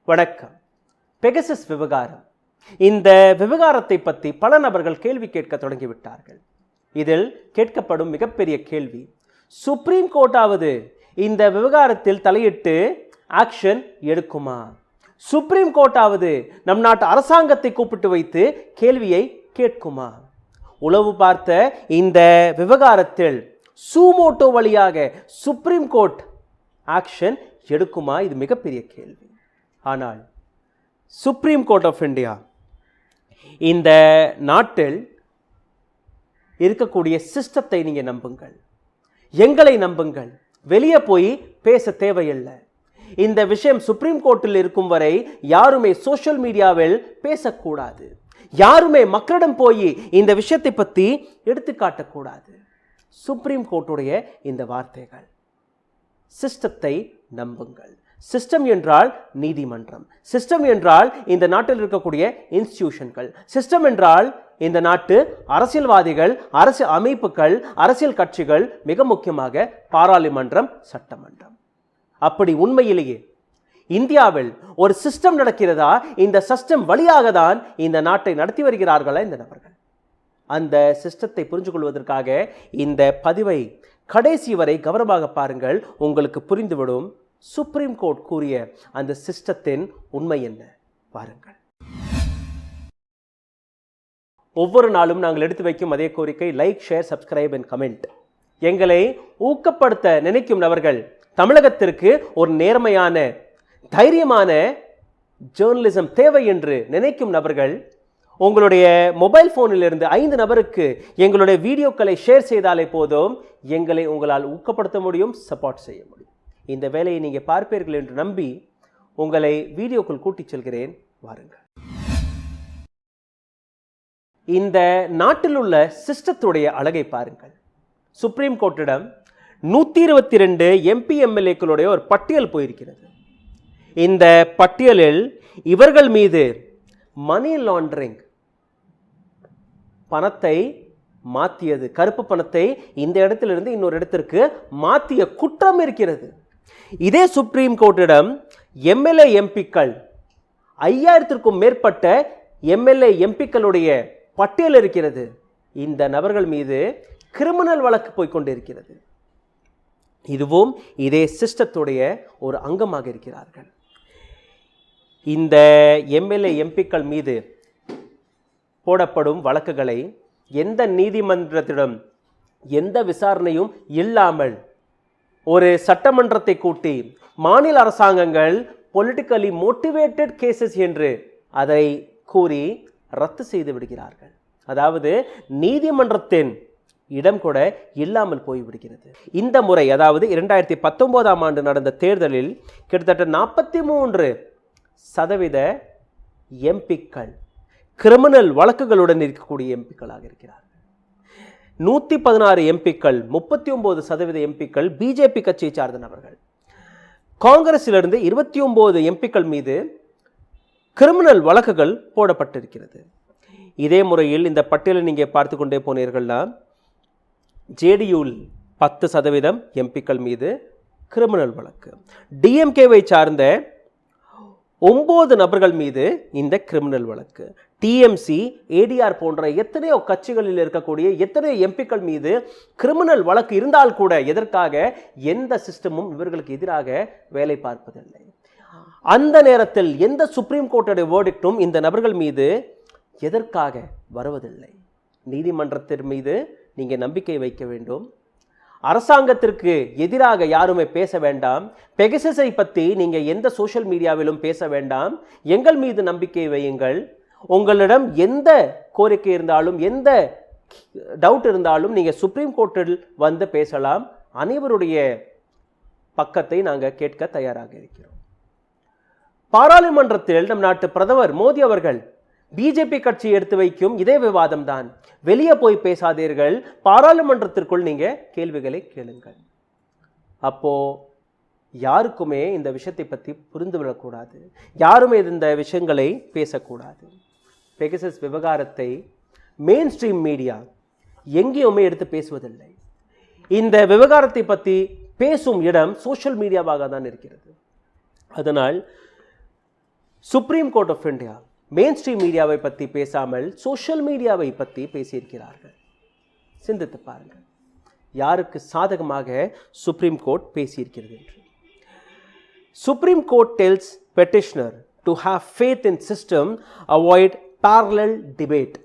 வணக்கம். பெகசஸ் விவகாரம். இந்த விவகாரத்தை பற்றி பல நபர்கள் கேள்வி கேட்க தொடங்கிவிட்டார்கள். இதில் கேட்கப்படும் மிகப்பெரிய கேள்வி, சுப்ரீம் கோர்ட்டாவது இந்த விவகாரத்தில் தலையிட்டு ஆக்ஷன் எடுக்குமா? சுப்ரீம் கோர்ட்டாவது நம் நாட்டு அரசாங்கத்தை கூப்பிட்டு வைத்து கேள்வியை கேட்குமா? உளவு பார்த்த இந்த விவகாரத்தில் சூமோட்டோ வழியாக சுப்ரீம் கோர்ட் ஆக்ஷன் எடுக்குமா? இது மிகப்பெரிய கேள்வி. ஆனால் சுப்ரீம் கோர்ட் ஆஃப் இந்தியா இந்த நாட்டில் இருக்கக்கூடிய சிஸ்டத்தை நீங்கள் நம்புங்கள், எங்களை நம்புங்கள், வெளியே போய் பேச தேவையில்லை. இந்த விஷயம் சுப்ரீம் கோர்ட்டில் இருக்கும் வரை யாருமே சோஷியல் மீடியாவில் பேசக்கூடாது, யாருமே மக்களிடம் போய் இந்த விஷயத்தை பற்றி எடுத்துக்காட்டக்கூடாது. சுப்ரீம் கோர்ட்டுடைய இந்த வார்த்தைகள். சிஸ்டத்தை நம்புங்கள். சிஸ்டம் என்றால் நீதிமன்றம், சிஸ்டம் என்றால் இந்த நாட்டில் இருக்கக்கூடிய இன்ஸ்டிடியூஷன்கள், சிஸ்டம் என்றால் இந்த நாட்டு அரசியல்வாதிகள், அரசியல் அமைப்புகள், அரசியல் கட்சிகள், மிக முக்கியமாக பாராளுமன்றம், சட்டமன்றம். அப்படி உண்மையிலேயே இந்தியாவில் ஒரு சிஸ்டம் நடக்கிறதா? இந்த சிஸ்டம் வழியாக தான் இந்த நாட்டை நடத்தி வருகிறார்களா இந்த நபர்கள்? அந்த சிஸ்டத்தை புரிந்து கொள்வதற்காக இந்த பதிவை கடைசி வரை கவனமாக பாருங்கள். உங்களுக்கு புரிந்துவிடும் சுப்ரீம் கோர்ட் கூறிய அந்த சிஸ்டத்தின் உண்மை என்ன. பாருங்கள். ஒவ்வொரு நாளும் நாங்கள் எடுத்து வைக்கும் அதே கோரிக்கை, like, share, subscribe and comment. எங்களை ஊக்கப்படுத்த நினைக்கும் நபர்கள், தமிழகத்திற்கு ஒரு நேர்மையான தைரியமான ஜேர்னலிசம் தேவை என்று நினைக்கும் நபர்கள், உங்களுடைய மொபைல் போனில் இருந்து 5 நபருக்கு எங்களுடைய வீடியோக்களை ஷேர் செய்தாலே போதும், எங்களை உங்களால் ஊக்கப்படுத்த முடியும், சப்போர்ட் செய்ய முடியும். இந்த வேலையை நீங்கள் பார்ப்பீர்கள் என்று நம்பி உங்களை வீடியோக்குள் கூட்டிச் செல்கிறேன். வாருங்கள். இந்த நாட்டில் உள்ள சிஸ்டத்துடைய அழகை பாருங்கள். சுப்ரீம் கோர்ட்டிடம் 122 MP MLAக்களுடைய ஒரு பட்டியல் போயிருக்கிறது. இந்த பட்டியலில் இவர்கள் மீது மணி லாண்டரிங், பணத்தை மாற்றியது, கருப்பு பணத்தை இந்த இடத்திலிருந்து இன்னொரு இடத்திற்கு மாற்றிய குற்றம் இருக்கிறது. இதே சுப்ரீம் கோர்ட்டிடம் MLA MPக்கள் 5000க்கும் மேற்பட்ட MLA MPக்களுடைய பட்டியல் இருக்கிறது. இந்த நபர்கள் மீது கிரிமினல் வழக்கு போய்கொண்டிருக்கிறது. இதுவும் இதே சிஸ்டத்துடைய ஒரு அங்கமாக இருக்கிறார்கள். இந்த MLA MPக்கள் மீது போடப்படும் வழக்குகளை எந்த நீதிமன்றத்திடம் எந்த விசாரணையும் இல்லாமல் ஒரு சட்டமன்றத்தை கூட்டி மாநில அரசாங்கங்கள் பொலிட்டிக்கலி மோட்டிவேட்டட் கேசஸ் என்று அதை கூறி ரத்து செய்து விடுகிறார்கள். அதாவது நீதிமன்றத்தின் இடம் கூட இல்லாமல் போய்விடுகிறது. இந்த முறை, அதாவது 2019ஆம் ஆண்டு நடந்த தேர்தலில் கிட்டத்தட்ட 43% MPக்கள் கிரிமினல் வழக்குகளுடன் இருக்கக்கூடிய MPக்களாக இருக்கிறார்கள். 116 MPக்கள், 39% MPக்கள் பிஜேபி கட்சியை சார்ந்த நபர்கள். காங்கிரஸிலிருந்து 29 MPக்கள் மீது கிரிமினல் வழக்குகள் போடப்பட்டிருக்கிறது. இதே முறையில் இந்த பட்டியலை நீங்கள் பார்த்து கொண்டே போனீர்கள்னா, JDUவில் 10% MPக்கள் மீது கிரிமினல் வழக்கு, DMKவை சார்ந்த 9 நபர்கள் மீது இந்த கிரிமினல் வழக்கு, TMC, ADR போன்ற எத்தனையோ கட்சிகளில் இருக்கக்கூடிய எத்தனையோ MPக்கள் மீது கிரிமினல் வழக்கு இருந்தால் கூட எதற்காக எந்த சிஸ்டமும் இவர்களுக்கு எதிராக வேலை பார்ப்பதில்லை. அந்த நேரத்தில் எந்த சுப்ரீம் கோர்ட்டுடைய வேர்டிக்டும் இந்த நபர்கள் மீது எதற்காக வருவதில்லை? நீதிமன்றத்தின் மீது நீங்கள் நம்பிக்கை வைக்க வேண்டும். அரசாங்கத்திற்கு எதிராக யாருமே பேச வேண்டாம். பெகசஸை பற்றி நீங்கள் எந்த சோஷியல் மீடியாவிலும் பேச வேண்டாம். எங்கள் மீது நம்பிக்கை வையுங்கள். உங்களிடம் எந்த கோரிக்கை இருந்தாலும், எந்த டவுட் இருந்தாலும் நீங்கள் சுப்ரீம் கோர்ட்டில் வந்து பேசலாம். அனைவருடைய பக்கத்தை நாங்கள் கேட்க தயாராக இருக்கிறோம். பாராளுமன்றத்தில் நம் நாட்டு பிரதமர் மோடி அவர்கள் பிஜேபி கட்சி எடுத்து வைக்கும் இதே விவாதம் தான். வெளியே போய் பேசாதீர்கள், பாராளுமன்றத்திற்குள் நீங்க கேள்விகளை கேளுங்கள். அப்போ யாருக்குமே இந்த விஷயத்தை பற்றி புரிந்து விடக்கூடாது, யாருமே இந்த விஷயங்களை பேசக்கூடாது. பெகசஸ் விவகாரத்தை மெயின் ஸ்ட்ரீம் மீடியா எங்கேயுமே எடுத்து பேசுவதில்லை. இந்த விவகாரத்தை பற்றி பேசும் இடம் சோஷியல் மீடியாவாக தான் இருக்கிறது. அதனால் Supreme Court of India main stream மீடியாவை பற்றி பேசாமல் சோஷியல் மீடியாவை பற்றி பேசியிருக்கிறார்கள். சிந்தித்து பாருங்கள், யாருக்கு சாதகமாக சுப்ரீம் கோர்ட் பேசியிருக்கிறது என்று. Supreme court tells petitioner to have faith in system, avoid parallel debate.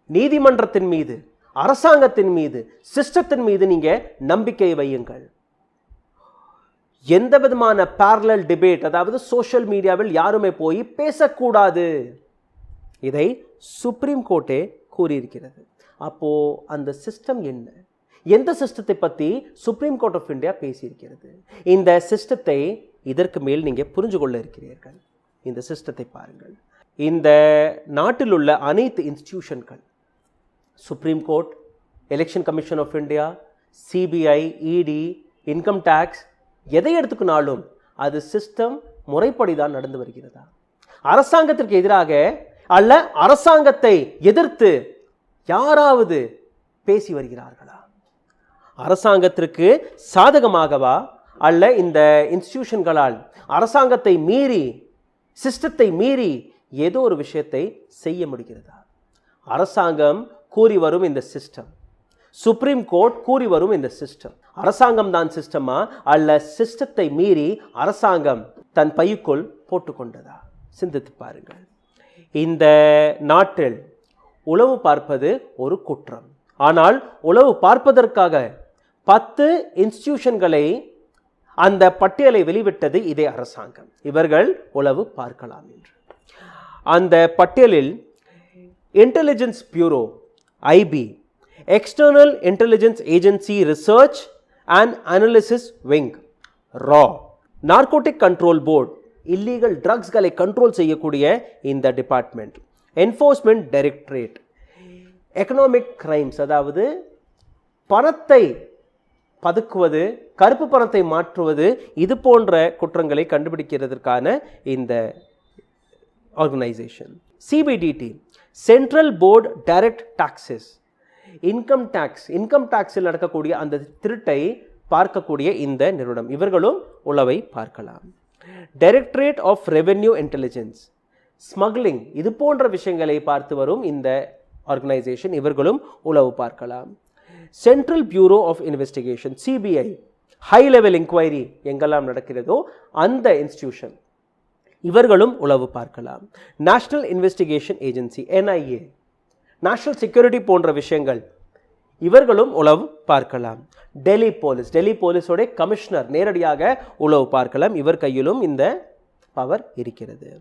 நீதிமன்றத்தின் மீது, அரசாங்கத்தின் மீது, சிஸ்டத்தின் மீது நீங்க நம்பிக்கை வையுங்கள். எந்த விதமான parallel debate, அதாவது சோஷியல் மீடியாவில் யாருமே போய் பேசக்கூடாது, இதை சுப்ரீம் கோர்ட்டே கூறியிருக்கிறது. அப்போ அந்த சிஸ்டம் என்ன, எந்த சிஸ்டத்தை பற்றி சுப்ரீம் கோர்ட் ஆஃப் இந்தியா பேசியிருக்கிறது? இந்த சிஸ்டத்தை இதற்கு மேல் நீங்கள் புரிஞ்சு கொள்ள இருக்கிறீர்கள். இந்த சிஸ்டத்தை பாருங்கள். இந்த நாட்டில் உள்ள அனைத்து இன்ஸ்டிடியூஷன்கள், supreme court, election commission of India, CBI, ED, income tax, எதை எடுத்துக்கினாலும் அது சிஸ்டம் முறைப்படி தான் நடந்து வருகிறதா? அரசாங்கத்திற்கு எதிராக அல்ல அரசாங்கத்தை எதிர்த்து யாராவது பேசி வருகிறார்களா? அரசாங்கத்திற்கு சாதகமாகவா அல்ல இந்த இன்ஸ்டிடியூஷன்களால் அரசாங்கத்தை மீறி, சிஸ்டத்தை மீறி ஏதோ ஒரு விஷயத்தை செய்ய முடிகிறதா? அரசாங்கம் கூறி வரும் இந்த சிஸ்டம், சுப்ரீம் கோர்ட் கூறி வரும் இந்த சிஸ்டம், அரசாங்கம் தான் சிஸ்டமா அல்ல சிஸ்டத்தை மீறி அரசாங்கம் தன் பைக்குள் போட்டுக்கொண்டதா? சிந்தித்து பாருங்கள். இந்த நாட்டில் உளவு பார்ப்பது ஒரு குற்றம். ஆனால் உளவு பார்ப்பதற்காக 10 இன்ஸ்டிடியூஷன்களை, அந்த பட்டியலை வெளிவிட்டது இதே அரசாங்கம். இவர்கள் உளவு பார்க்கலாம் என்று. அந்த பட்டியலில் intelligence bureau, IB, external intelligence agency research and analysis wing, ரா, நார்கோட்டிக் கண்ட்ரோல் போர்டு, இல்லீகல் ட்ரக்ஸ்களை கண்ட்ரோல் செய்யக்கூடிய இந்த department, enforcement directorate, economic crimes, அதாவது பணத்தை பதுக்குவது, கருப்பு பணத்தை மாற்றுவது, இது போன்ற குற்றங்களை கண்டுபிடிக்கிறதுக்கான இந்த organisation, CBDT, central board direct taxes, income tax, income டாக்ஸில் நடக்கக்கூடிய அந்த திருட்டை பார்க்கக்கூடிய இந்த நிறுவனம், இவர்களும் உளவை பார்க்கலாம். Directorate of revenue intelligence, smuggling, இது போன்ற விஷயங்களை பார்த்து வரும் இந்த ஆர்கனைசேஷன், இவர்களும் உளவு பார்க்கலாம். Central Bureau of Investigation, CBI, high level inquiry எங்கெல்லாம் நடக்கிறதோ அந்த இன்ஸ்டிடியூஷன், இவர்களும் உளவு பார்க்கலாம். National Investigation Agency, NIA, national security போன்ற விஷயங்கள், இவர்களும் உளவு பார்க்கலாம். டெல்லி போலீஸ், டெல்லி போலீஸோட கமிஷனர் நேரடியாக உளவு பார்க்கலாம், இவர் கையிலும் இந்த பவர் இருக்கிறது.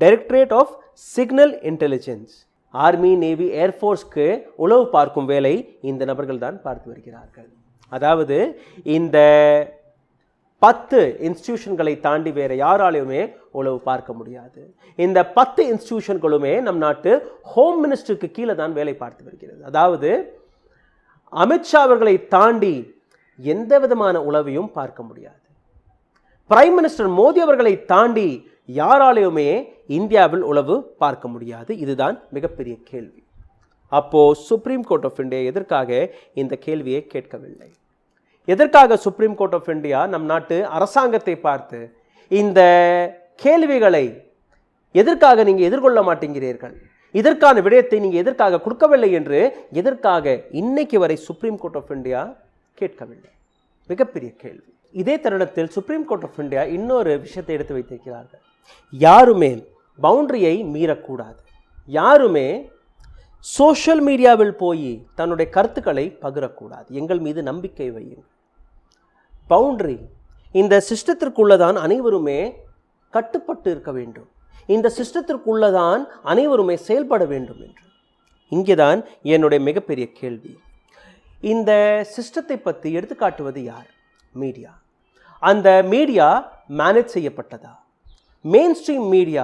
Directorate of signal intelligence, army, navy, ஏர்ஃபோர்ஸ்க்கு உளவு பார்க்கும் வேலை இந்த நபர்கள் தான் பார்த்து வருகிறார்கள். அதாவது இந்த 10 இன்ஸ்டிடியூஷன்களை தாண்டி வேற யாராலையுமே உளவு பார்க்க முடியாது. இந்த 10 இன்ஸ்டிடியூஷன்களுமே நம் நாட்டு ஹோம் மினிஸ்டருக்கு கீழே தான் வேலை பார்த்து வருகிறது. அதாவது அமித்ஷா அவர்களை தாண்டி எந்த விதமான உளவையும் பார்க்க முடியாது. பிரைம் மினிஸ்டர் மோடி அவர்களை தாண்டி யாராலையுமே இந்தியாவில் உளவு பார்க்க முடியாது. இதுதான் மிகப்பெரிய கேள்வி. அப்போ சுப்ரீம் கோர்ட் ஆஃப் இந்தியா எதற்காக இந்த கேள்வியை கேட்கவில்லை? எதற்காக சுப்ரீம் கோர்ட் ஆஃப் இந்தியா நம் நாட்டு அரசாங்கத்தை பார்த்து இந்த கேள்விகளை எதற்காக நீங்கள் எதிர்கொள்ள மாட்டேங்கிறீர்கள், இதற்கான விடயத்தை நீங்கள் எதற்காக கொடுக்கவில்லை என்று எதற்காக இன்னைக்கு வரை சுப்ரீம் கோர்ட் ஆஃப் இந்தியா கேட்கவில்லை? மிகப்பெரிய கேள்வி. இதே தருணத்தில் சுப்ரீம் கோர்ட் ஆஃப் இந்தியா இன்னொரு விஷயத்தை எடுத்து வைத்திருக்கிறார்கள். யாருமே பவுண்டரியை மீறக்கூடாது, யாருமே சோஷியல் மீடியாவில் போய் தன்னுடைய கருத்துக்களை பகிரக்கூடாது, எங்கள் மீது நம்பிக்கை வையும். பவுண்டரி, இந்த சிஸ்டத்திற்குள்ளதான் அனைவருமே கட்டுப்பட்டு இருக்க வேண்டும், இந்த சிஸ்டத்திற்குள்ளதான் அனைவருமே செயல்பட வேண்டும் என்று. இங்கேதான் என்னுடைய மிகப்பெரிய கேள்வி. இந்த சிஸ்டத்தை பற்றி எடுத்துக்காட்டுவது யார்? மீடியா. அந்த மீடியா மேனேஜ் செய்யப்பட்டதா? மெயின் ஸ்ட்ரீம் மீடியா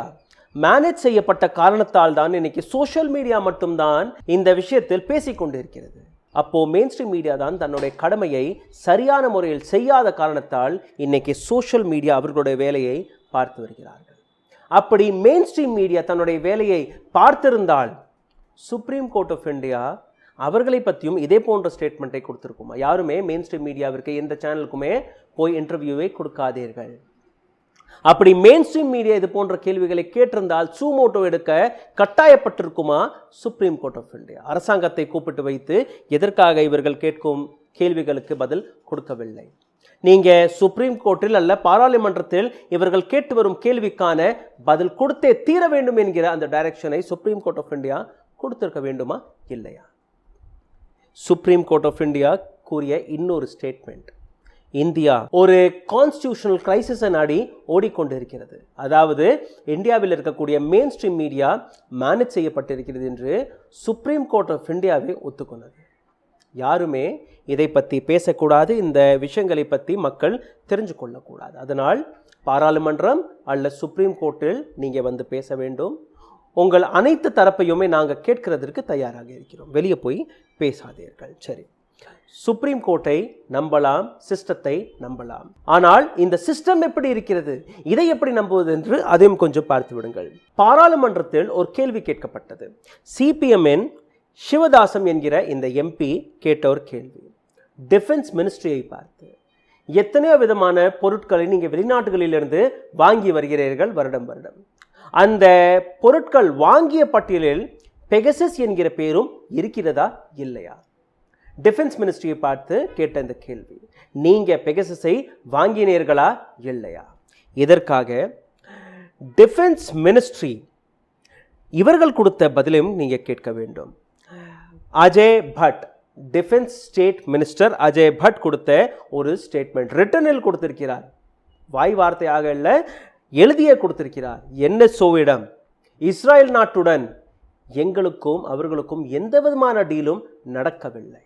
மேனேஜ் செய்யப்பட்ட காரணத்தால் தான் இன்னைக்கு சோஷியல் மீடியா மட்டும்தான் இந்த விஷயத்தில் பேசிக்கொண்டிருக்கிறது. அப்போ மெயின் ஸ்ட்ரீம் மீடியா தான் தன்னுடைய கடமையை சரியான முறையில் செய்யாத காரணத்தால் இன்னைக்கு சோஷியல் மீடியா அவர்களுடைய வேலையை பார்த்து வருகிறார்கள். அப்படி மெயின் ஸ்ட்ரீம் மீடியா தன்னுடைய வேலையை பார்த்திருந்தால் சுப்ரீம் கோர்ட் ஆஃப் இந்தியா அவர்களை பற்றியும் இதே போன்ற ஸ்டேட்மெண்ட்டை கொடுத்துருக்குமா? யாருமே மெயின் ஸ்ட்ரீம் மீடியாவிற்கு எந்த சேனலுக்குமே போய் இன்டர்வியூவை கொடுக்காதீர்கள், அப்படி மெயின் ஸ்ட்ரீம் மீடியா இது போன்ற கேள்விகளை கேட்டிருந்தால் சூமோட்டோ எடுக்க கட்டாயப்பட்டிருக்குமா சுப்ரீம் கோர்ட் ஆஃப் இந்தியா? அரசாங்கத்தை கூப்பிட்டு வைத்து எதற்காக இவர்கள் கேட்கும் கேள்விகளுக்கு பதில் கொடுக்கவில்லை. நீங்க சுப்ரீம் கோர்ட்டில் அல்ல பாராளுமன்றத்தில் இவர்கள் கேட்டு வரும் கேள்விக்கான பதில் கொடுத்தே தீர வேண்டும் என்கிற அந்த டைரக்ஷனை சுப்ரீம் கோர்ட் ஆஃப் இந்தியா கொடுத்திருக்க வேண்டுமா இல்லையா? சுப்ரீம் கோர்ட் ஆஃப் இந்தியா கூறிய இன்னொரு ஸ்டேட்மெண்ட், இந்தியா ஒரு கான்ஸ்டிடியூஷனல் கிரைசிஸை நாடி ஓடிக்கொண்டிருக்கிறது. அதாவது இந்தியாவில் இருக்கக்கூடிய மெயின் ஸ்ட்ரீம் மீடியா மேனேஜ் செய்யப்பட்டிருக்கிறது என்று சுப்ரீம் கோர்ட் ஆஃப் இந்தியாவை ஒத்துக்கொண்டது. யாருமே இதை பற்றி பேசக்கூடாது, இந்த விஷயங்களை பற்றி மக்கள் தெரிஞ்சு கொள்ளக்கூடாது. அதனால் பாராளுமன்றம் அல்ல சுப்ரீம் கோர்ட்டில் நீங்கள் வந்து பேச வேண்டும். உங்கள் அனைத்து தரப்பையுமே நாங்கள் கேட்கிறதற்கு தயாராக இருக்கிறோம். வெளியே போய் பேசாதீர்கள். சரி, சுப்ரீம் கோர்ட்டை நம்பலாம், சிஸ்டத்தை நம்பலாம். ஆனால் இந்த சிஸ்டம் எப்படி இருக்கிறது, இதை எப்படி நம்புவது என்று அதையும் கொஞ்சம் பார்த்து விடுங்கள். பாராளுமன்றத்தில் ஒரு கேள்வி கேட்கப்பட்டது. சிபிஎம்மின் சிவதாசம் என்கிற இந்த எம்பி கேட்ட ஒரு கேள்வி, டிஃபென்ஸ் மினிஸ்ட்ரியை பார்த்து எத்தனையோ விதமான பொருட்களை நீங்கள் வெளிநாடுகளிலிருந்து வாங்கி வருகிறீர்கள் வருடம் வருடம். அந்த பொருட்கள் வாங்கிய பட்டியலில் பெகசஸ் என்கிற பேரும் இருக்கிறதா இல்லையா? டிஃபென்ஸ் மினிஸ்ட்ரியை பார்த்து கேட்ட இந்த கேள்வி, நீங்க பெகசஸை வாங்கினீர்களா இல்லையா? இதற்காக டிஃபென்ஸ் மினிஸ்ட்ரி இவர்கள் கொடுத்த பதிலையும் நீங்க கேட்க வேண்டும். Ajay but, defence state minister Ajay but கொடுத்த ஒரு ஸ்டேட்மெண்ட் ரிட்டனில் கொடுத்திருக்கிறார். வாய் வார்த்தையாக இல்லை, எழுதிய கொடுத்திருக்கிறார். NSOவிடம் இஸ்ரேல் நாட்டுடன் எங்களுக்கும் அவர்களுக்கும் எந்த விதமான டீலும் நடக்கவில்லை.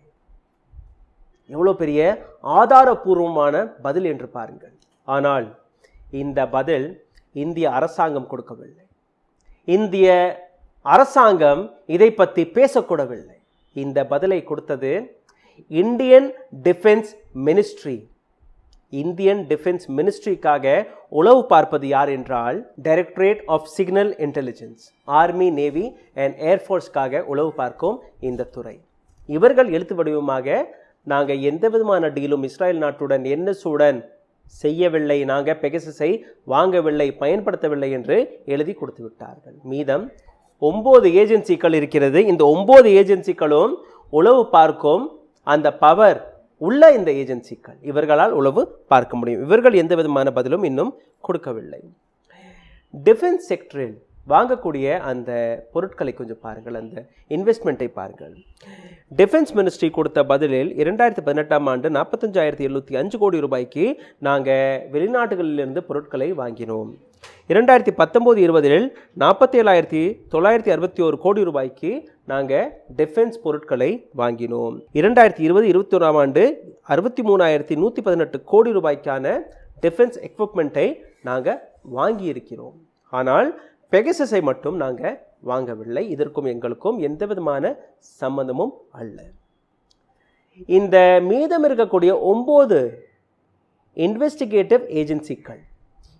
எவ்வளோ பெரிய ஆதாரபூர்வமான பதில் என்று பாருங்கள். ஆனால் இந்த பதில் இந்திய அரசாங்கம் கொடுக்கவில்லை. இந்திய அரசாங்கம் இதை பற்றி பேசக்கூடவில்லை. இந்த பதிலை கொடுத்தது Indian defence ministry. Indian defence மினிஸ்ட்ரிக்காக உளவு பார்ப்பது யார் என்றால் directorate of signal intelligence, army, navy and ஏர்ஃபோர்ஸ்க்காக உளவு பார்க்கும் இந்த துறை. இவர்கள் எழுத்து வடிவமாக நாங்கள் எந்த விதமான டீலும் இஸ்ரேல் நாட்டுடன் NSOவுடன் செய்யவில்லை, நாங்கள் பெகசஸை வாங்கவில்லை, பயன்படுத்தவில்லை என்று எழுதி கொடுத்து விட்டார்கள். மீதம் 9 ஏஜென்சிகள் இருக்கிறது. இந்த 9 ஏஜென்சிகளும் உளவு பார்க்கும் அந்த பவர் உள்ள இந்த ஏஜென்சிகள், இவர்களால் உளவு பார்க்க முடியும். இவர்கள் எந்த விதமான பதிலும் இன்னும் கொடுக்கவில்லை. டிஃபென்ஸ் செக்டரில் வாங்கக்கூடிய அந்த பொருட்களை கொஞ்சம் பாருங்கள், அந்த இன்வெஸ்ட்மெண்ட்டை பாருங்கள். டிஃபென்ஸ் மினிஸ்ட்ரி கொடுத்த பதிலில் 2018ஆம் ஆண்டு 45,705 கோடி ரூபாய்க்கு நாங்கள் வெளிநாடுகளிலிருந்து பொருட்களை வாங்கினோம். 2019-20 47,961 கோடி ரூபாய்க்கு நாங்கள் டிஃபென்ஸ் பொருட்களை வாங்கினோம். 2020-21ஆம் ஆண்டு 63,118 கோடி ரூபாய்க்கான டிஃபென்ஸ் எக்யூப்மெண்ட்டை நாங்கள் வாங்கியிருக்கிறோம். ஆனால் பெகசஸை மட்டும் நாங்கள் வாங்கவில்லை. இதற்கும் எங்களுக்கும் எந்த விதமான சம்பந்தமும் அல்ல. இந்த மீதம் இருக்கக்கூடிய 9 இன்வெஸ்டிகேட்டிவ் ஏஜென்சிகள்,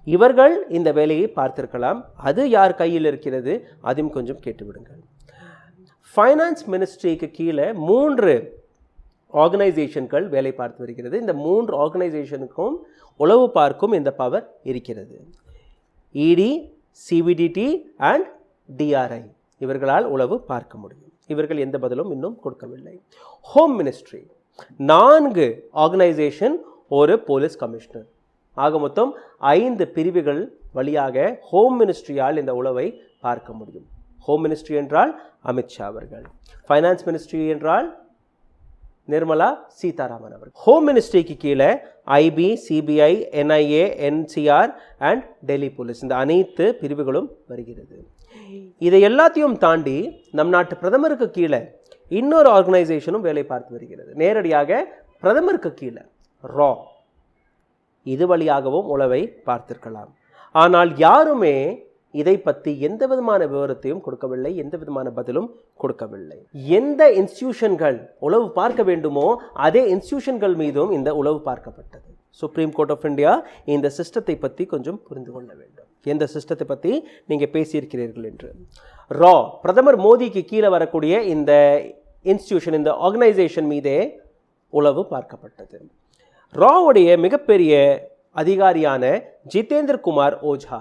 இவர்கள் இந்த வேலையை பார்த்திருக்கலாம். அது யார் கையில் இருக்கிறது அதையும் கொஞ்சம் கேட்டுவிடுங்கள். ஃபைனான்ஸ் மினிஸ்ட்ரிக்கு கீழே 3 ஆர்கனைசேஷன்கள் வேலை பார்த்து வருகிறது. இந்த 3 ஆர்கனைசேஷனுக்கும் உளவு பார்க்கும் இந்த பவர் இருக்கிறது. ED, CBDT அண்ட் DRI, இவர்களால் உளவு பார்க்க முடியும். இவர்கள் எந்த பதிலும் இன்னும் கொடுக்கவில்லை. ஹோம் மினிஸ்ட்ரி 4 ஆர்கனைசேஷன், ஒரு போலீஸ் கமிஷனர், ஆக மொத்தம் 5 பிரிவுகள் வழியாக ஹோம் மினிஸ்ட்ரியால் இந்த உளவை பார்க்க முடியும். ஹோம் மினிஸ்ட்ரி என்றால் அமித்ஷா அவர்கள், ஃபைனான்ஸ் மினிஸ்ட்ரி என்றால் நிர்மலா சீதாராமன் அவர்கள். ஹோம் மினிஸ்ட்ரிக்கு கீழே IB, CBI, NIA, NCR and Delhi police, இந்த அனைத்து பிரிவுகளும் வருகிறது. இதை எல்லாத்தையும் தாண்டி நம் நாட்டு பிரதமருக்கு கீழே இன்னொரு ஆர்கனைசேஷனும் வேலை பார்த்து வருகிறது. நேரடியாக பிரதமருக்கு கீழே ரா, இது வழியாகவும் உளவை பார்த்திருக்கலாம். ஆனால் யாருமே இதை பற்றி எந்த விதமான விவரத்தையும் கொடுக்கவில்லை, எந்த விதமான பதிலும் கொடுக்கவில்லை. எந்த இன்ஸ்டிடியூஷன்கள் உளவு பார்க்க வேண்டுமோ அதே இன்ஸ்டிடியூஷன்கள் மீதும் இந்த உளவு பார்க்கப்பட்டது. சுப்ரீம் கோர்ட் ஆஃப் இந்தியா இந்த சிஸ்டத்தை பற்றி கொஞ்சம் புரிந்து கொள்ள வேண்டும். எந்த சிஸ்டத்தை பற்றி நீங்கள் பேசியிருக்கிறீர்கள் என்று. ரா, பிரதமர் மோடிக்கு கீழே வரக்கூடிய இந்த இன்ஸ்டிடியூஷன், இந்த ஆர்கனைசேஷன் மீதே உளவு பார்க்கப்பட்டது. ராவுடைய மிகப்பெரிய அதிகாரியான ஜிதேந்திர குமார் ஓஜா,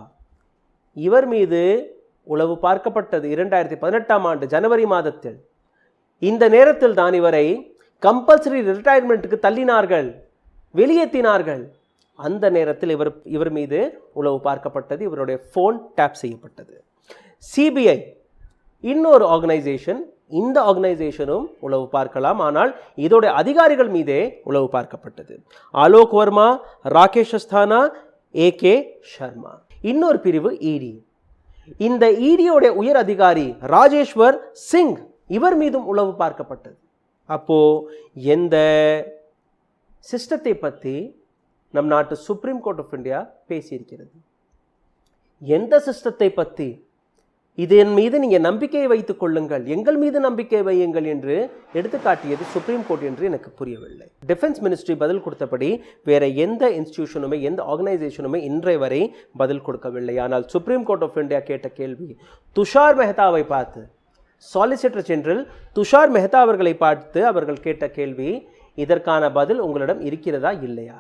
இவர் மீது உளவு பார்க்கப்பட்டது 2018ஆம் ஆண்டு ஜனவரி மாதத்தில். இந்த நேரத்தில் தான் இவரை கம்பல்சரி ரிட்டையர்மெண்ட்டுக்கு தள்ளினார்கள், வெளியேற்றினார்கள். அந்த நேரத்தில் இவர் மீது உளவு பார்க்கப்பட்டது. இவருடைய ஃபோன் டேப் செய்யப்பட்டது. சிபிஐ இன்னொரு ஆர்கனைசேஷன், இந்த ஆர்கனைசேஷனும் உளவு பார்க்கலாம், ஆனால் இதோட அதிகாரிகள் மீதே உளவு பார்க்கப்பட்டது. ஆலோக் வர்மா, ராகேஷ் அஸ்தானா, ஏகே சர்மா. இன்னொரு பிரிவு இடி. இந்த இடியோட உயர் அதிகாரி ராஜேஸ்வர் சிங், இவர் மீதும் உளவு பார்க்கப்பட்டது. அப்போ எந்த சிஸ்டத்தை பற்றி நம் நாட்டு சுப்ரீம் கோர்ட் ஆஃப் இந்தியா பேசியிருக்கிறது, எந்த சிஸ்டத்தை பற்றி, இதன் மீது நீங்கள் நம்பிக்கையை வைத்துக் கொள்ளுங்கள், எங்கள் மீது நம்பிக்கை வையுங்கள் என்று எடுத்துக்காட்டியது சுப்ரீம் கோர்ட் என்று எனக்கு புரியவில்லை. டிஃபென்ஸ் மினிஸ்ட்ரி பதில் கொடுத்தபடி வேற எந்த இன்ஸ்டிடியூஷனுமே, எந்த ஆர்கனைசேஷனுமே இன்றைய வரை பதில் கொடுக்கவில்லை. ஆனால் சுப்ரீம் கோர்ட் ஆஃப் இந்தியா கேட்ட கேள்வி, துஷார் மெஹ்தாவை பார்த்து, சாலிசிட்டர் ஜெனரல் துஷார் மெஹ்தா அவர்களை பார்த்து அவர்கள் கேட்ட கேள்வி, இதற்கான பதில் உங்களிடம் இருக்கிறதா இல்லையா?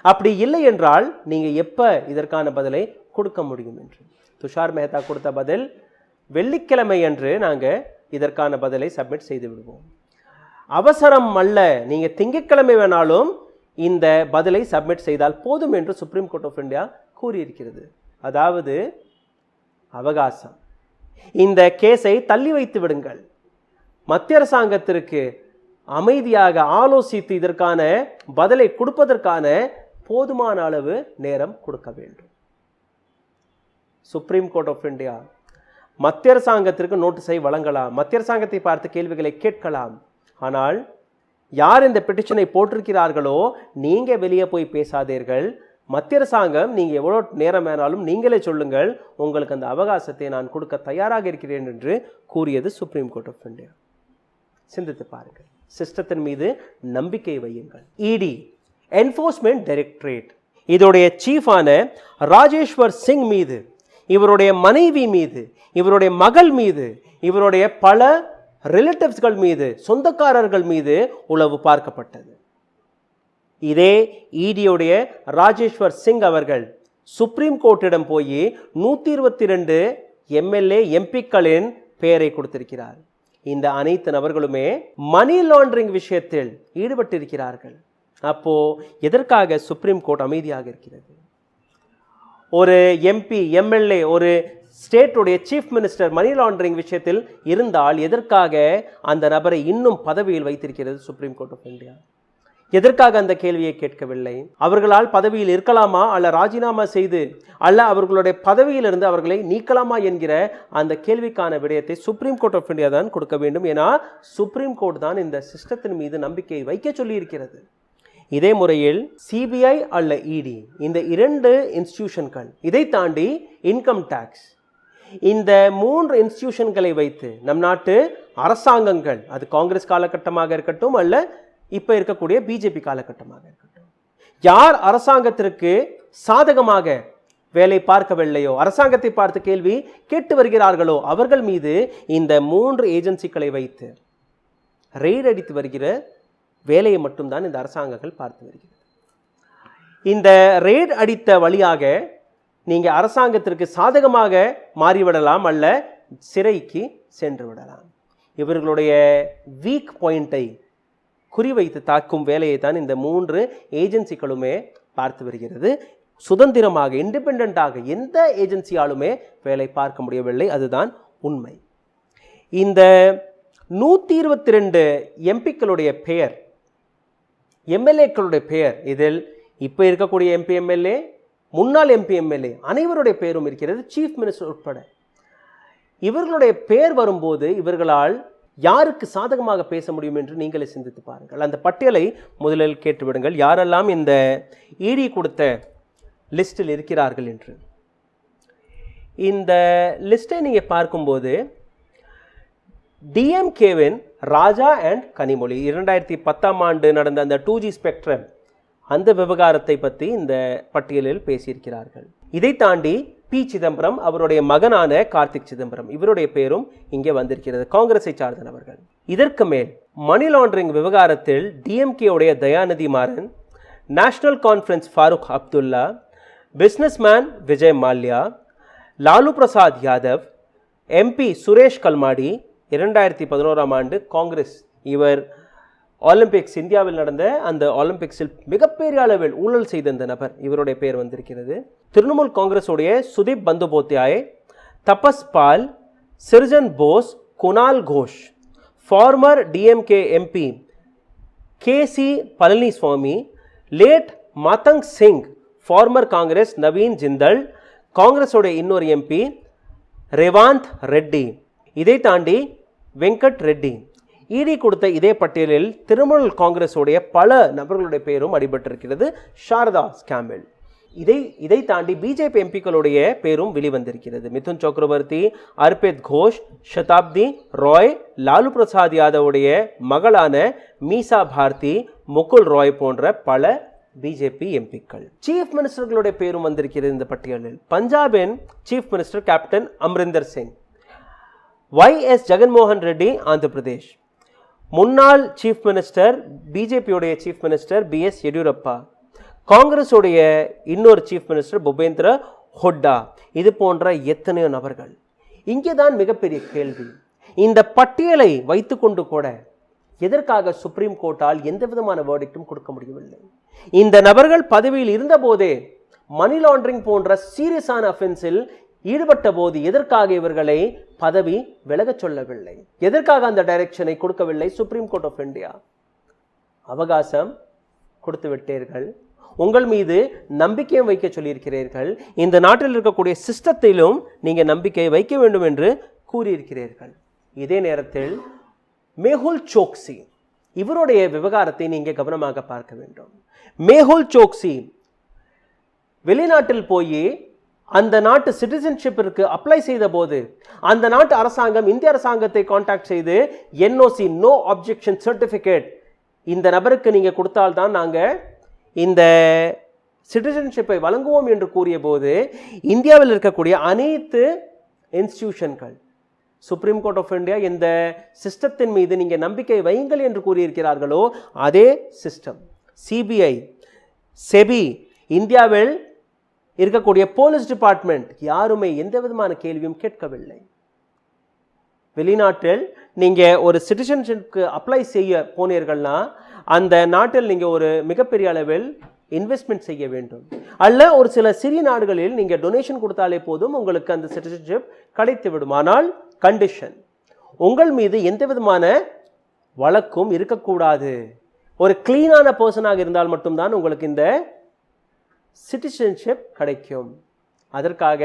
அப்படி இல்லை என்றால் நீங்கள் எப்போ இதற்கான பதிலை கொடுக்க முடியும் என்று. துஷார் மெஹ்தா கொடுத்த பதில், வெள்ளிக்கிழமை அன்று நாங்கள் இதற்கான பதிலை சப்மிட் செய்து விடுவோம், அவசரம் அல்ல, நீங்கள் திங்கட்கிழமை வேணாலும் இந்த பதிலை சப்மிட் செய்தால் போதும் என்று சுப்ரீம் கோர்ட் ஆஃப் இந்தியா கூறியிருக்கிறது. அதாவது அவகாசம், இந்த கேஸை தள்ளி வைத்து விடுங்கள், மத்திய அரசாங்கத்திற்கு அமைதியாக ஆலோசித்து இதற்கான பதிலை கொடுப்பதற்கான போதுமான அளவு நேரம் கொடுக்க வேண்டும். சுப்ரீம் கோர்ட் ஆஃப் இந்தியா மத்திய அரசாங்கத்திற்கு நோட்டீஸை வழங்கலாம், மத்திய அரசாங்கத்தை பார்த்து கேள்விகளை கேட்கலாம். ஆனால் யார் இந்த பெட்டிஷனை போட்டிருக்கிறார்களோ நீங்கள் வெளியே போய் பேசாதீர்கள், மத்திய அரசாங்கம் நீங்கள் எவ்வளோ நேரம் வேணாலும் நீங்களே சொல்லுங்கள், உங்களுக்கு அந்த அவகாசத்தை நான் கொடுக்க தயாராக இருக்கிறேன் என்று கூறியது சுப்ரீம் கோர்ட் ஆஃப் இந்தியா. சிந்தித்து பாருங்கள், சிஸ்டத்தின் மீது நம்பிக்கை வையுங்கள். இடி, என்ஃபோர்ஸ்மெண்ட் டைரக்டரேட், இதோடைய சீஃபான ராஜேஸ்வர் சிங் மீது, இவருடைய மனைவி மீது, இவருடைய மகள் மீது, இவருடைய பல ரிலேட்டிவ்ஸ்கள் மீது, சொந்தக்காரர்கள் மீது உளவு பார்க்கப்பட்டது. இதே இடியுடைய ராஜேஸ்வர் சிங் அவர்கள் சுப்ரீம் கோர்ட்டிடம் போய் 122 எம்எல்ஏ எம்பிக்களின் பெயரை கொடுத்திருக்கிறார். இந்த அனைத்து நபர்களுமே மணி லாண்டரிங் விஷயத்தில் ஈடுபட்டிருக்கிறார்கள். அப்போ எதற்காக சுப்ரீம் கோர்ட் அமைதியாக இருக்கிறது? ஒரு எம்பி, எம்எல்ஏ, ஒரு ஸ்டேட்டுடைய சீஃப் மினிஸ்டர் மணி லாண்டரிங் விஷயத்தில் இருந்தால் எதற்காக அந்த நபரை இன்னும் பதவியில் வைத்திருக்கிறது சுப்ரீம் கோர்ட் ஆஃப் இந்தியா? எதற்காக அந்த கேள்வியை கேட்கவில்லை? அவர்களால் பதவியில் இருக்கலாமா, அல்ல ராஜினாமா செய்து, அல்ல அவர்களுடைய பதவியிலிருந்து அவர்களை நீக்கலாமா என்கிற அந்த கேள்விக்கான விடயத்தை சுப்ரீம் கோர்ட் ஆஃப் இந்தியா தான் கொடுக்க வேண்டும். ஏன்னா சுப்ரீம் கோர்ட் தான் இந்த சிஸ்டத்தின் மீது நம்பிக்கை வைக்க சொல்லி இருக்கிறது. இதே முறையில் சிபிஐ அல்ல இடி, இந்த 2 இன்ஸ்டிடியூஷன்கள், இதை தாண்டி இன்கம் டாக்ஸ், இந்த 3 இன்ஸ்டிடியூஷன்களை வைத்து நம் நாட்டு அரசாங்கங்கள், அது காங்கிரஸ் காலகட்டமாக இருக்கட்டும் அல்ல இப்போ இருக்கக்கூடிய பிஜேபி காலகட்டமாக இருக்கட்டும், யார் அரசாங்கத்திற்கு சாதகமாக வேலை பார்க்கவில்லையோ, அரசாங்கத்தை பார்த்து கேள்வி கேட்டு வருகிறார்களோ அவர்கள் மீது இந்த 3 ஏஜென்சிகளை வைத்து ரெய்ட் அடித்து வருகிற வேலையை மட்டும்தான் இந்த அரசாங்கங்கள் பார்த்து வருகிறது. இந்த ரெய்ட் அடித்த வழியாக நீங்கள் அரசாங்கத்திற்கு சாதகமாக மாறிவிடலாம், அல்ல சிறைக்கு சென்று விடலாம். இவர்களுடைய வீக் பாயிண்டை குறிவைத்து தாக்கும் வேலையை தான் இந்த 3 ஏஜென்சிகளுமே பார்த்து வருகிறது. சுதந்திரமாக, இண்டிபெண்டாக எந்த ஏஜென்சியாலுமே வேலை பார்க்க முடியவில்லை, அதுதான் உண்மை. இந்த 122 எம்பிக்களுடைய பெயர், எம்எல்ஏக்களுடைய பெயர், இதில் இப்போ இருக்கக்கூடிய எம்பி எம்எல்ஏ, முன்னாள் எம்பி எம்எல்ஏ அனைவருடைய பெயரும் இருக்கிறது, சீஃப் மினிஸ்டர் உட்பட. இவர்களுடைய பெயர் வரும்போது இவர்களால் யாருக்கு சாதகமாக பேச முடியும் என்று நீங்களே சிந்தித்து பாருங்கள். அந்த பட்டியலை முதலில் கேட்டுவிடுங்கள், யாரெல்லாம் இந்த இடி கொடுத்த லிஸ்டில் இருக்கிறார்கள் என்று. இந்த லிஸ்ட்டை நீங்கள் பார்க்கும்போது டிஎம்கேவின் ராஜா அண்ட் கனிமொழி 2010ஆம் ஆண்டு நடந்த அந்த 2G ஸ்பெக்ட்ரம், அந்த விவகாரத்தை பற்றி இந்த பட்டியலில் பேசியிருக்கிறார்கள். இதை தாண்டி பி சிதம்பரம், அவருடைய மகனான கார்த்திக் சிதம்பரம், இவருடைய பேரும் இங்கே வந்திருக்கிறது, காங்கிரஸை சார்ந்தவர்கள். இதற்கு மேல் மணி லாண்டரிங் விவகாரத்தில் டிஎம்கே உடைய Dayanidhi Maran, national conference Farooq Abdullah, businessman Vijay Mallya, Lalu Prasad Yadav, MP Suresh Kalmadi, 2011ஆம் ஆண்டு காங்கிரஸ். இவர் ஒலிம்பிக்ஸ், இந்தியாவில் நடந்த அந்த ஒலிம்பிக்ஸில் மிகப்பெரிய அளவில் ஊழல் செய்த இந்த நபர், இவருடைய பெயர் வந்திருக்கிறது. Trinamool காங்கிரஸுடைய Sudip Bandyopadhyay, Tapas Paul, Srinjoy Bose, Kunal Ghosh, former DMK MP KC Palaniswami, late Matang Singh, former Congress Naveen Jindal, காங்கிரஸுடைய இன்னொரு எம்பி ரேவாந்த் ரெட்டி, இதை தாண்டி வெங்கட் ரெட்டி. இடி கொடுத்த இதே பட்டியலில் திரிணாமுல் காங்கிரஸுடைய பல நபர்களுடைய பெயரும் அடிபட்டிருக்கிறது. சாரதா ஸ்கேமில். இதை தாண்டி பிஜேபி எம்பிக்களுடைய பேரும் வெளிவந்திருக்கிறது. மிதுன் சக்கரவர்த்தி, அர்பித் கோஷ், சதாப்தி ராய், லாலு பிரசாத் யாதவுடைய மகளான மீசா பாரதி, முகுல் ராய் போன்ற பல பிஜேபி எம்பிக்கள். சீஃப் மினிஸ்டர்களுடைய பேரும் வந்திருக்கிறது இந்த பட்டியலில். பஞ்சாபின் chief minister captain Amarinder Singh, YS Jaganmohan Reddy Andhra Pradesh, முன்னாள் சீஃப் மினிஸ்டர் பிஜேபியுடைய சீஃப் மினிஸ்டர் BS எடியூரப்பா, காங்கிரஸுடைய இன்னொரு சீஃப் மினிஸ்டர் பூபேந்திர ஹுட்டா. இது போன்ற எத்தனையோ நபர்கள். இங்கே தான் மிகப்பெரிய கேள்வி, இந்த பட்டியலை வைத்துக்கொண்டு கூட எதற்காக சுப்ரீம் கோர்ட்டால் எந்த விதமான வேர்டிக்டும் கொடுக்க முடியவில்லை? இந்த நபர்கள் பதவியில் இருந்த போதே மணி லாண்டரிங் போன்ற சீரியஸான அஃபென்ஸில் ஈடுபட்ட போது எதற்காக இவர்களை பதவி விலகச் சொல்லவில்லை? எதற்காக அந்த டைரக்ஷனை கொடுக்கவில்லை சுப்ரீம் கோர்ட் ஆஃப் இந்தியா? அவகாசம் கொடுத்து விட்டீர்கள், உங்கள் மீது நம்பிக்கையும் வைக்க சொல்லியிருக்கிறீர்கள், இந்த நாட்டில் இருக்கக்கூடிய சிஸ்டத்திலும் நீங்க நம்பிக்கை வைக்க வேண்டும் என்று கூறியிருக்கிறீர்கள். இதே நேரத்தில் மேஹுல் சோக்சி, இவருடைய விவகாரத்தை நீங்க கவனமாக பார்க்க வேண்டும். மேஹுல் சோக்சி வெளிநாட்டில் போய் அந்த நாட்டு சிட்டிசன்ஷிப்பிற்கு அப்ளை செய்த போது அந்த நாட்டு அரசாங்கம் இந்திய அரசாங்கத்தை கான்டாக்ட் செய்து NOC நோ அப்ஜெக்ஷன் சர்டிபிகேட் இந்த நபருக்கு நீங்க கொடுத்தால்தான் நாங்க இந்த சிட்டிசன்ஷிப்பை வழங்குவோம் என்று கூறிய போது இந்தியாவில் இருக்கக்கூடிய அனைத்து இன்ஸ்டிடியூஷன்கள், சுப்ரீம் கோர்ட் ஆஃப் இந்தியா இந்த சிஸ்டத்தின் மீது நீங்க நம்பிக்கை வையுங்கள் என்று கூறியிருக்கிறார்களோ அதே சிஸ்டம் CBI, SEBI, இந்தியாவில் இருக்கக்கூடிய போலீஸ் டிபார்ட்மெண்ட் யாருமே எந்த விதமான கேள்வியும் கேட்கவில்லை. வெளிநாட்டில் நீங்க ஒரு சிட்டிசன்ஷிப்க்கு அப்ளை செய்ய போனீர்கள்னா அந்த நாட்டில் நீங்க ஒரு மிகப்பெரிய அளவில் இன்வெஸ்ட்மெண்ட் செய்ய வேண்டும். அல்ல ஒரு சில சிறிய நாடுகளில் நீங்க டொனேஷன் கொடுத்தாலே போதும் உங்களுக்கு அந்த சிட்டிசன்ஷிப் கிடைத்து விடும். ஆனால் கண்டிஷன், உங்கள் மீது எந்த விதமான வழக்கும் இருக்கக்கூடாது. ஒரு கிளீனான பர்சனாக இருந்தால் மட்டும்தான் உங்களுக்கு இந்த சிட்டிசன்ஷிப் கிடைக்கும். அதற்காக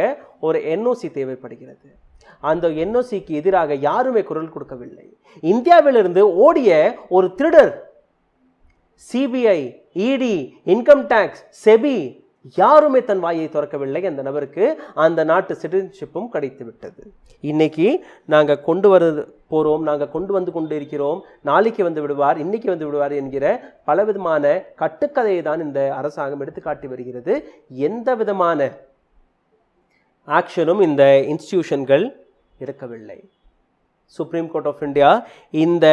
ஒரு NOC தேவைப்படுகிறது. அந்த NOCக்கு எதிராக யாருமே குரல் கொடுக்கவில்லை. இந்தியாவிலிருந்து ஓடிய ஒரு திருடர் CBI, ED, income tax, SEBI யாருமே தன் வாயை திறக்கவில்லை. அந்த நபருக்கு அந்த நாட்டு சிட்டிசன்ஷிப்பும் கிடைத்து விட்டது. இன்னைக்கு நாங்கள் கொண்டு போகிறோம், நாங்கள் கொண்டு வந்து கொண்டு இருக்கிறோம், நாளைக்கு வந்து விடுவார், இன்னைக்கு வந்து விடுவார் என்கிற பலவிதமான கட்டுக்கதையை தான் இந்த அரசாங்கம் எடுத்துக்காட்டி வருகிறது. எந்த விதமான ஆக்ஷனும் இந்த இன்ஸ்டிடியூஷன்கள் எடுக்கவில்லை. சுப்ரீம் கோர்ட் ஆஃப் இந்தியா இந்த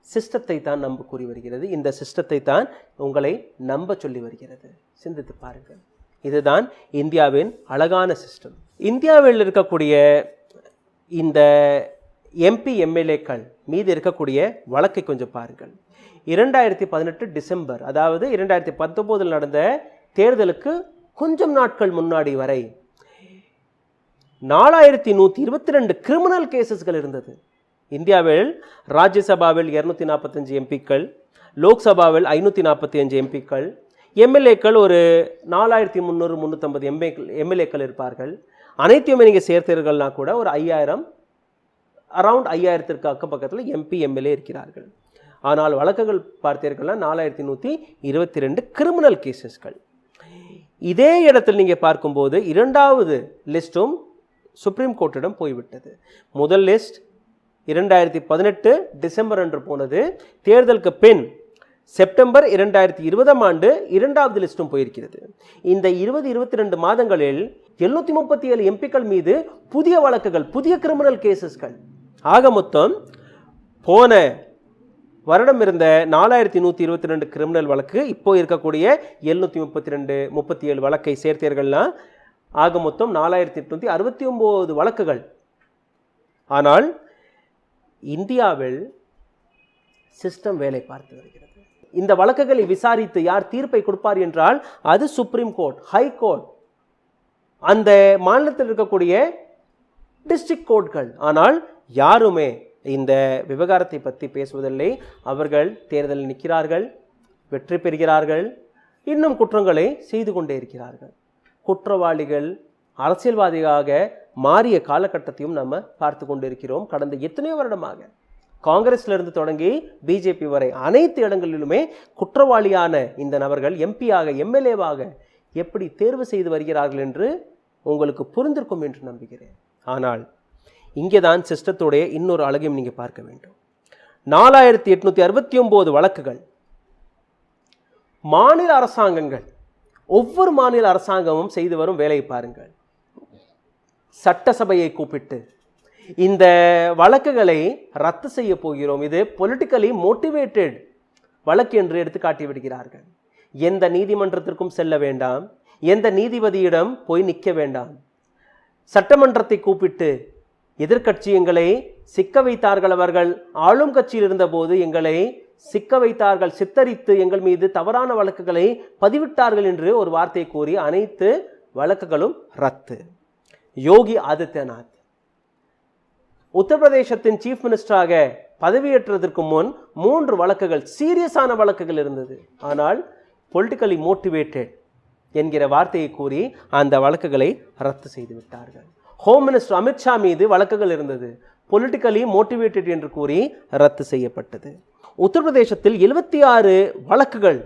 சிஸ்டத்தை தான் நம்ப கூறி வருகிறது, இந்த சிஸ்டத்தை தான் உங்களை நம்ப சொல்லி வருகிறது. சிந்தித்து பாருங்கள். இதுதான் இந்தியாவின் அழகான சிஸ்டம். இந்தியாவில் இருக்கக்கூடிய இந்த MP MLAக்கள் மீது இருக்கக்கூடிய வழக்கை கொஞ்சம் பாருங்கள். 2018 டிசம்பர், அதாவது 2019 நடந்த தேர்தலுக்கு கொஞ்சம் நாட்கள் முன்னாடி வரை 4122 கிரிமினல் கேசஸ்கள் இருந்தது. இந்தியாவில் ராஜ்யசபாவில் 245 எம்பிக்கள், லோக்சபாவில் 545 எம்பிக்கள், MLAக்கள் ஒரு 4300-350 MLAக்கள் இருப்பார்கள். அனைத்தையுமே நீங்கள் சேர்த்தீர்கள்னா கூட ஒரு 5000, அரவுண்ட் 5000க்கு அக்கம் பக்கத்தில் MP MLA இருக்கிறார்கள். ஆனால் வழக்குகள் பார்த்தீர்கள்னா 4122 கிரிமினல் கேசஸ்கள். இதே இடத்தில் நீங்கள் பார்க்கும்போது இரண்டாவது லிஸ்ட்டும் சுப்ரீம் கோர்ட்டிடம் போய்விட்டது. முதல் லிஸ்ட் 2018 டிசம்பர் அன்று போனது. தேர்தலுக்கு பின் செப்டம்பர் 2020ஆம் ஆண்டு இரண்டாவது லிஸ்டும் போயிருக்கிறது. இந்த 20-22 மாதங்களில் 737 எம்பிக்கள் மீது புதிய வழக்குகள், புதிய கிரிமினல் கேசஸ்கள். ஆக மொத்தம் போன வருடம் இருந்த 4122 கிரிமினல் வழக்கு இப்போ இருக்கக்கூடிய 732 37 வழக்கை சேர்த்தீர்கள்னா ஆக மொத்தம் 4869 வழக்குகள். ஆனால் இந்தியாவில் சிஸ்டம் வேலை பார்த்து வருகிறது. இந்த வழக்குகளை விசாரித்து யார் தீர்ப்பை கொடுப்பார் என்றால் அது சுப்ரீம் கோர்ட், ஹை கோர்ட், அந்த மாநிலத்தில் இருக்கக்கூடிய டிஸ்ட்ரிக்ட் கோர்ட்கள். ஆனால் யாருமே இந்த விவகாரத்தை பற்றி பேசுவதில்லை. அவர்கள் தேர்தலில் நிற்கிறார்கள், வெற்றி பெறுகிறார்கள், இன்னும் குற்றங்களை செய்து கொண்டே இருக்கிறார்கள். குற்றவாளிகள் அரசியல்வாதியாக மாறிய காலகட்டத்தையும் நம்ம பார்த்து கொண்டிருக்கிறோம். கடந்த எத்தனையோ வருடமாக காங்கிரஸ்ல இருந்து தொடங்கி பிஜேபி வரை அனைத்து இடங்களிலுமே குற்றவாளியான இந்த நபர்கள் எம்பியாக எம்எல்ஏவாக எப்படி தேர்வு செய்து வருகிறார்கள் என்று உங்களுக்கு புரிந்திருக்கும் என்று நம்புகிறேன். ஆனால் இங்கேதான் சிஸ்டத்துடைய இன்னொரு அழகையும் நீங்க பார்க்க வேண்டும். 4869 வழக்குகள். மாநில அரசாங்கங்கள், ஒவ்வொரு மாநில அரசாங்கமும் செய்து வரும் வேலையை பாருங்கள். சட்டசபையை கூப்பிட்டு இந்த வழக்குகளை ரத்து செய்ய போகிறோம், இது பொலிட்டிக்கலி மோட்டிவேட்டட் வழக்கு என்று எடுத்து காட்டி விடுகிறார்கள். எந்த நீதிமன்றத்திற்கும் செல்ல வேண்டாம், எந்த நீதிபதியிடம் போய் நிற்க வேண்டாம். சட்டமன்றத்தை கூப்பிட்டு எதிர்கட்சி எங்களை சிக்க வைத்தார்கள், அவர்கள் ஆளும் கட்சியில் இருந்தபோது எங்களை சிக்க வைத்தார்கள், சித்தரித்து எங்கள் மீது தவறான வழக்குகளை பதிவிட்டார்கள் என்று ஒரு வார்த்தை கூறி அனைத்து வழக்குகளும் ரத்து. யோகி ஆதித்யநாத் உத்தரப்பிரதேசத்தின் சீஃப் மினிஸ்டராக பதவியேற்றதற்கு முன் 3 வழக்குகள், சீரியஸான வழக்குகள் இருந்தது. ஆனால் பொலிட்டிக்கலி மோட்டிவேட்டட் என்கிற வார்த்தையை கூறி அந்த வழக்குகளை ரத்து செய்து விட்டார்கள். ஹோம் மினிஸ்டர் அமித்ஷா மீது வழக்குகள் இருந்தது, பொலிட்டிக்கலி மோட்டிவேட்டட் என்று கூறி ரத்து செய்யப்பட்டது. உத்தரப்பிரதேசத்தில் 76 வழக்குகள்,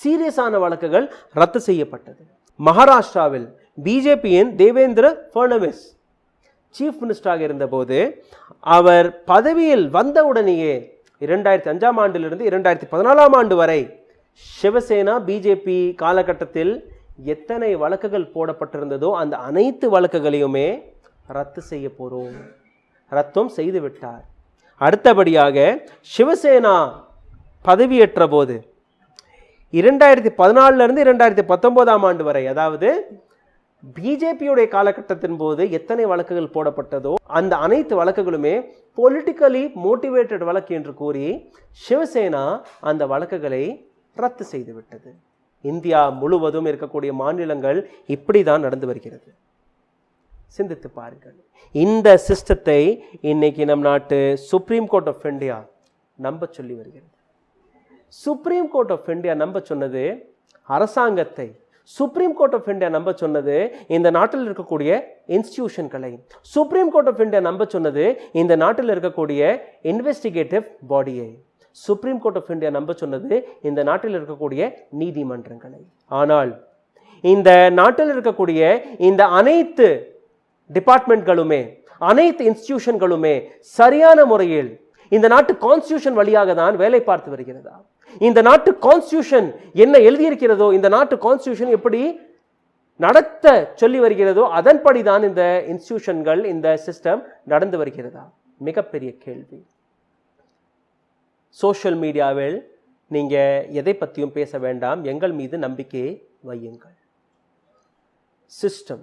சீரியஸான வழக்குகள் ரத்து செய்யப்பட்டது. மகாராஷ்டிராவில் பிஜேபியின் தேவேந்திர ஃபட்னவிஸ் சீஃப் மினிஸ்டராக இருந்தபோது அவர் பதவியில் வந்தவுடனேயே 2005ஆம் ஆண்டிலிருந்து 2014ஆம் ஆண்டு வரை சிவசேனா பிஜேபி காலகட்டத்தில் எத்தனை வழக்குகள் போடப்பட்டிருந்ததோ அந்த அனைத்து வழக்குகளையுமே ரத்து செய்ய போறோம், ரத்தும் செய்து விட்டார். அடுத்தபடியாக சிவசேனா பதவியேற்ற போது 2014 2019ஆம் ஆண்டு வரை, அதாவது பிஜேபியுடைய காலகட்டத்தின் போது எத்தனை வழக்குகள் போடப்பட்டதோ அந்த அனைத்து வழக்குகளுமே பொலிட்டிக்கலி மோட்டிவேட்டட் வழக்கு என்று கூறி சிவசேனா அந்த வழக்குகளை ரத்து செய்து விட்டது. இந்தியா முழுவதும் இருக்கக்கூடிய மாநிலங்கள் இப்படிதான் நடந்து வருகிறது. சிந்தித்து பாருங்கள். இந்த சிஸ்டத்தை இன்னைக்கு நம் நாட்டு சுப்ரீம் கோர்ட் ஆஃப் இந்தியா நம்ப சொல்லி வருகிறது. சுப்ரீம் கோர்ட் ஆஃப் இந்தியா நம்ப சொன்னது அரசாங்கத்தை, சுப்ரீம் கோர்ட் ஆஃப் இந்தியா நம்ப சொன்னது இந்த நாட்டில் இருக்கக்கூடிய இன்ஸ்டிடியூஷன்களை, சுப்ரீம் கோர்ட் ஆஃப் இந்தியா நம்ப சொன்னது இந்த நாட்டில் இருக்கக்கூடிய இன்வெஸ்டிகேட்டிவ் பாடியை, சுப்ரீம் கோர்ட் ஆஃப் இந்தியா நம்ப சொன்னது இந்த நாட்டில் இருக்கக்கூடிய நீதிமன்றங்களை. ஆனால் இந்த நாட்டில் இருக்கக்கூடிய இந்த அனைத்து டிபார்ட்மெண்ட்களுமே, அனைத்து இன்ஸ்டிடியூஷன்களுமே சரியான முறையில் இந்த நாட்டு கான்ஸ்டிடியூஷன் வழியாக தான் வேலை பார்த்து வருகிறதா? இந்த நாட்டு கான்ஸ்டிடியூஷன் என்ன எழுதியிருக்கிறதோ, இந்த நாட்டு கான்ஸ்டிடியூஷன் எப்படி நடத்த சொல்லி வருகிறதோ அதன்படிதான் இந்த இன்ஸ்டிடியூஷன்கள், இந்த சிஸ்டம் நடந்து வருகிறதா? மிகப்பெரிய கேள்வி. சோஷியல் மீடியாவில் நீங்க எதை பற்றியும் பேச வேண்டாம், எங்கள் மீது நம்பிக்கையை வையுங்கள். சிஸ்டம்,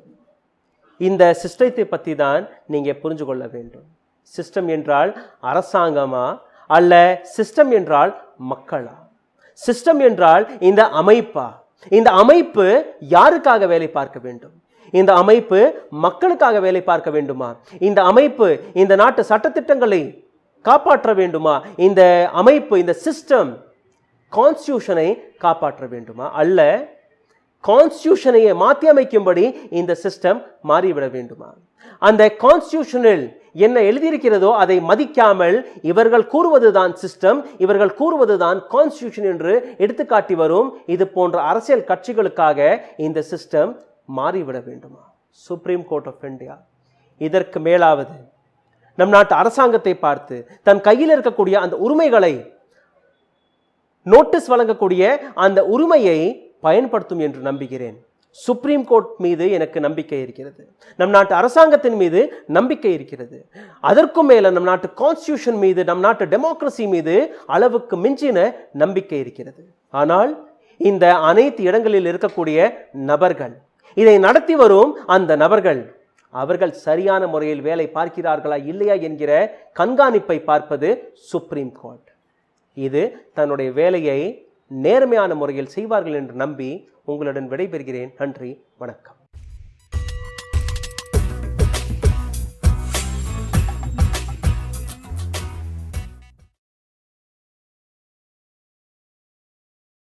இந்த சிஸ்டத்தை பற்றி தான் நீங்க புரிஞ்சு கொள்ள வேண்டும். சிஸ்டம் என்றால் அரசாங்கமா அல்ல சிஸ்டம் என்றால் மக்களா? சிஸ்டம் என்றால் இந்த அமைப்பா? இந்த அமைப்பு யாருக்காக வேலை பார்க்க வேண்டும்? இந்த அமைப்பு மக்களுக்காக வேலை பார்க்க வேண்டுமா? இந்த அமைப்பு இந்த நாட்டு சட்டத்திட்டங்களை காப்பாற்ற வேண்டுமா? இந்த அமைப்பு, இந்த சிஸ்டம் கான்ஸ்டிடியூஷனை காப்பாற்ற வேண்டுமா? அல்ல கான்ஸ்டிடியூஷனையே மாற்றி அமைக்கும்படி இந்த சிஸ்டம் மாறிவிட வேண்டுமா? அந்த கான்ஸ்டிடியூஷனில் என்ன எழுதியிருக்கிறதோ அதை மதிக்காமல் இவர்கள் கூறுவதுதான் சிஸ்டம், இவர்கள் கூறுவதுதான் கான்ஸ்டிடியூஷன் என்று எடுத்துக்காட்டி வரும் இது போன்ற அரசியல் கட்சிகளுக்காக இந்த சிஸ்டம் மாறிவிட வேண்டுமா? சுப்ரீம் கோர்ட் ஆஃப் இந்தியா இதற்கு மேலாவது நம் நாட்டு அரசாங்கத்தை பார்த்து தன் கையில் இருக்கக்கூடிய அந்த உரிமைகளை, நோட்டீஸ் வழங்கக்கூடிய அந்த உரிமையை பயன்படுத்தும் என்று நம்புகிறேன். சுப்ரீம் கோர்ட் மீது எனக்கு நம்பிக்கை இருக்கிறது. நம் நாட்டு அரசாங்கத்தின் மீது நம்பிக்கை இருக்கிறது. அதற்கும் மேல நம் நாட்டு கான்ஸ்டிடியூஷன் மீது, நம் நாட்டு டெமோக்ரஸி மீது அளவுக்கு மிஞ்சின நம்பிக்கை இருக்கிறது. ஆனால் இந்த அனைத்து இடங்களில் இருக்கக்கூடிய நபர்கள், இதை நடத்தி வரும் அந்த நபர்கள், அவர்கள் சரியான முறையில் வேலை பார்க்கிறார்களா இல்லையா என்கிற கண்காணிப்பை பார்ப்பது சுப்ரீம் கோர்ட். இது தன்னுடைய வேலையை நேர்மையான முறையில் செய்வார்கள் என்று நம்பி உங்களுடன் விடைபெறுகிறேன். நன்றி, வணக்கம்.